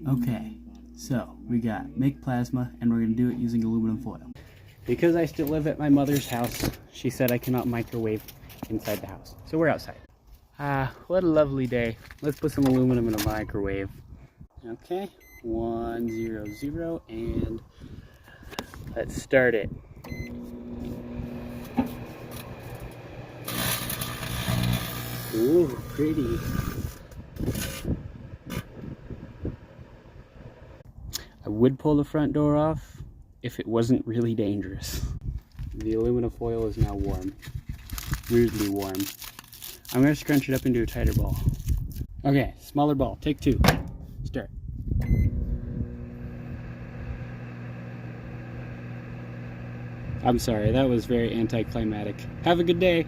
Okay, so we got make plasma and we're gonna do it using aluminum foil. Because I still live at my mother's house, she said I cannot microwave inside the house. So we're outside. Ah, what a lovely day. Let's put some aluminum in a microwave. Okay, 100 and let's start it. Ooh, pretty. I would pull the front door off if it wasn't really dangerous. The aluminum foil is now warm. Weirdly warm. I'm gonna scrunch it up into a tighter ball. Okay, smaller ball. Take two. Start. I'm sorry, that was very anticlimactic. Have a good day.